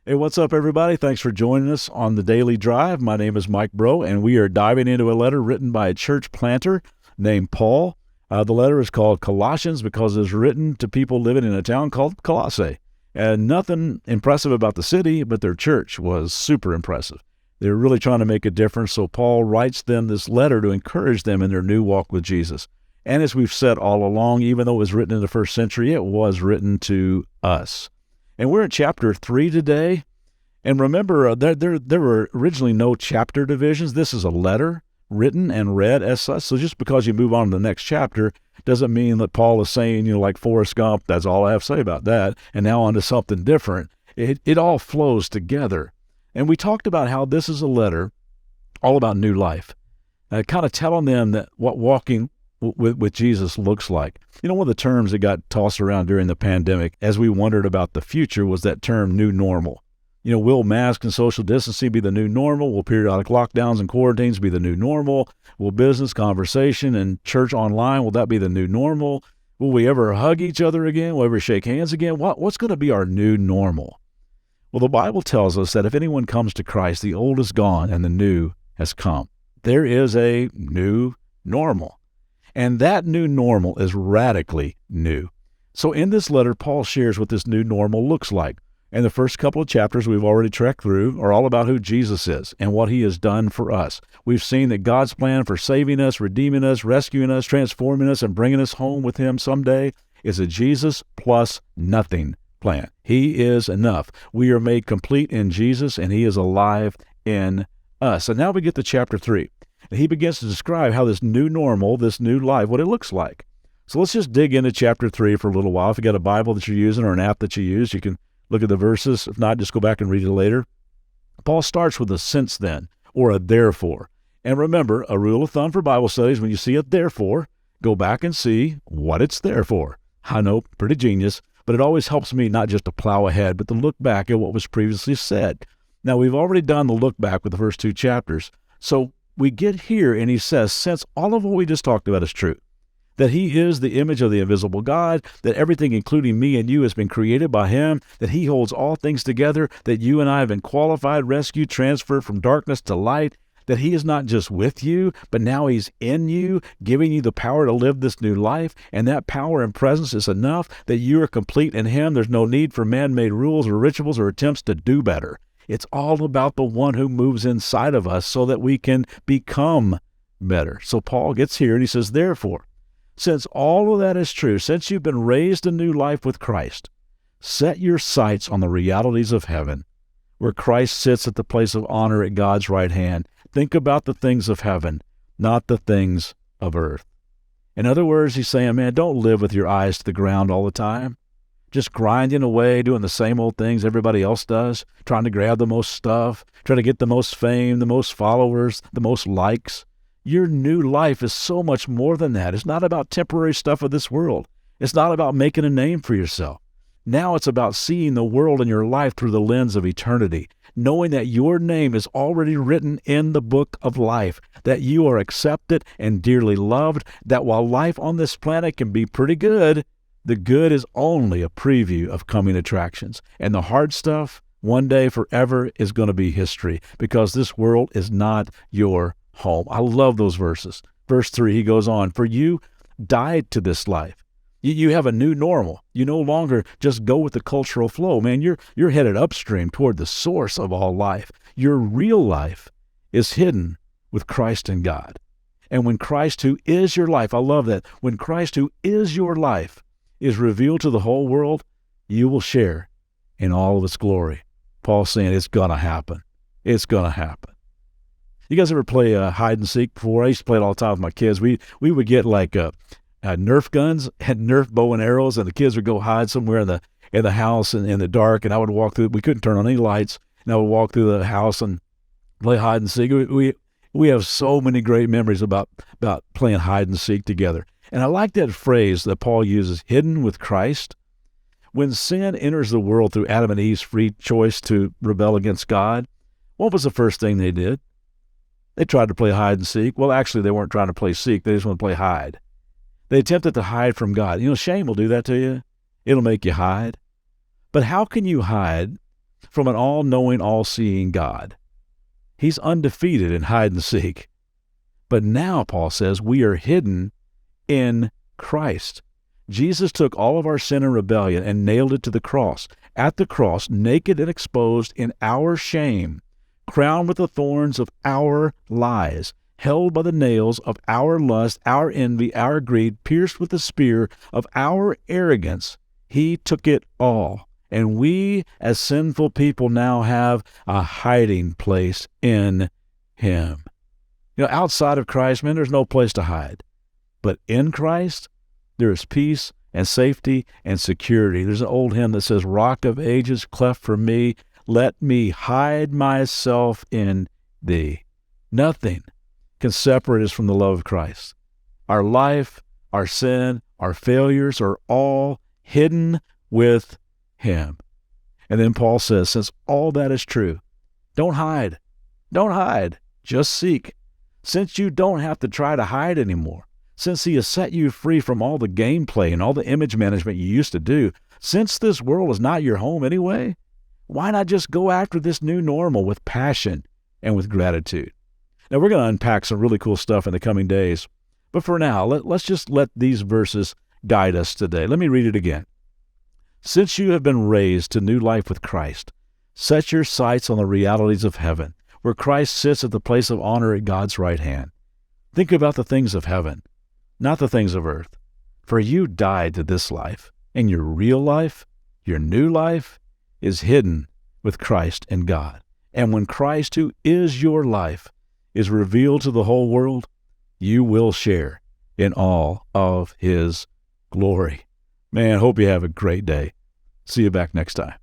Hey, what's up, everybody? Thanks for joining us on the Daily Drive. My name is Mike Bro, and we are diving into a letter written by a church planter named Paul. The letter is called Colossians because it's written to people living in a town called Colossae. And nothing impressive about the city, but their church was super impressive. They were really trying to make a difference, so Paul writes them this letter to encourage them in their new walk with Jesus. And as we've said all along, even though it was written in the first century, it was written to us. And we're in chapter 3 today. And remember, there were originally no chapter divisions. This is a letter written and read as such. So just because you move on to the next chapter doesn't mean that Paul is saying, like Forrest Gump, that's all I have to say about that, and now on to something different. It all flows together. And we talked about how this is a letter all about new life, kind of telling them that what walking with Jesus looks like. One of the terms that got tossed around during the pandemic as we wondered about the future was that term new normal. Will masks and social distancing be the new normal? Will periodic lockdowns and quarantines be the new normal? Will business, conversation, and church online, will that be the new normal? Will we ever hug each other again? Will we ever shake hands again? What's going to be our new normal? Well, the Bible tells us that if anyone comes to Christ, the old is gone and the new has come. There is a new normal. And that new normal is radically new. So in this letter, Paul shares what this new normal looks like. And the first couple of chapters we've already trekked through are all about who Jesus is and what he has done for us. We've seen that God's plan for saving us, redeeming us, rescuing us, transforming us, and bringing us home with him someday is a Jesus plus nothing plan. He is enough. We are made complete in Jesus, and he is alive in us. And now we get to chapter 3. And he begins to describe how this new normal, this new life, what it looks like. So let's just dig into chapter 3 for a little while. If you got a Bible that you're using or an app that you use, you can look at the verses. If not, just go back and read it later. Paul starts with a since then, or a therefore. And remember, a rule of thumb for Bible studies, when you see a therefore, go back and see what it's there for. I know, pretty genius, but it always helps me not just to plow ahead, but to look back at what was previously said. Now, we've already done the look back with the first 2 chapters. So we get here, and he says, since all of what we just talked about is true, that he is the image of the invisible God, that everything, including me and you, has been created by him, that he holds all things together, that you and I have been qualified, rescued, transferred from darkness to light, that he is not just with you, but now he's in you, giving you the power to live this new life, and that power and presence is enough that you are complete in him. There's no need for man-made rules or rituals or attempts to do better. It's all about the one who moves inside of us so that we can become better. So Paul gets here and he says, therefore, since all of that is true, since you've been raised a new life with Christ, set your sights on the realities of heaven, where Christ sits at the place of honor at God's right hand. Think about the things of heaven, not the things of earth. In other words, he's saying, man, don't live with your eyes to the ground all the time, just grinding away, doing the same old things everybody else does, trying to grab the most stuff, trying to get the most fame, the most followers, the most likes. Your new life is so much more than that. It's not about temporary stuff of this world. It's not about making a name for yourself. Now it's about seeing the world and your life through the lens of eternity, knowing that your name is already written in the book of life, that you are accepted and dearly loved, that while life on this planet can be pretty good, the good is only a preview of coming attractions. And the hard stuff, one day forever, is going to be history, because this world is not your home. I love those verses. Verse 3, he goes on, for you died to this life. You have a new normal. You no longer just go with the cultural flow. Man, you're headed upstream toward the source of all life. Your real life is hidden with Christ in God. And when Christ, who is your life, I love that, when Christ, who is your life, is revealed to the whole world, you will share in all of its glory. Paul's saying it's going to happen. It's going to happen. You guys ever play hide and seek before? I used to play it all the time with my kids. We would get like Nerf guns, had Nerf bow and arrows, and the kids would go hide somewhere in the house in the dark, and I would walk through. We couldn't turn on any lights, and I would walk through the house and play hide and seek. We have so many great memories about playing hide and seek together. And I like that phrase that Paul uses, hidden with Christ. When sin enters the world through Adam and Eve's free choice to rebel against God, what was the first thing they did? They tried to play hide and seek. Well, actually, they weren't trying to play seek. They just want to play hide. They attempted to hide from God. Shame will do that to you. It'll make you hide. But how can you hide from an all-knowing, all-seeing God. He's undefeated in hide and seek. But now, Paul says, we are hidden in Christ. Jesus took all of our sin and rebellion and nailed it to the cross. At the cross, naked and exposed in our shame, crowned with the thorns of our lies, held by the nails of our lust, our envy, our greed, pierced with the spear of our arrogance, he took it all. And we, as sinful people, now have a hiding place in him. Outside of Christ, man, there's no place to hide. But in Christ, there is peace and safety and security. There's an old hymn that says, Rock of ages, cleft for me, let me hide myself in thee. Nothing can separate us from the love of Christ. Our life, our sin, our failures are all hidden with him. And then Paul says, since all that is true, don't hide. Don't hide. Just seek. Since you don't have to try to hide anymore, since he has set you free from all the gameplay and all the image management you used to do, since this world is not your home anyway, why not just go after this new normal with passion and with gratitude? Now, we're going to unpack some really cool stuff in the coming days. But for now, let's just let these verses guide us today. Let me read it again. Since you have been raised to new life with Christ, set your sights on the realities of heaven, where Christ sits at the place of honor at God's right hand. Think about the things of heaven, not the things of earth. For you died to this life, and your real life, your new life, is hidden with Christ in God. And when Christ, who is your life, is revealed to the whole world, you will share in all of his glory. Man, hope you have a great day. See you back next time.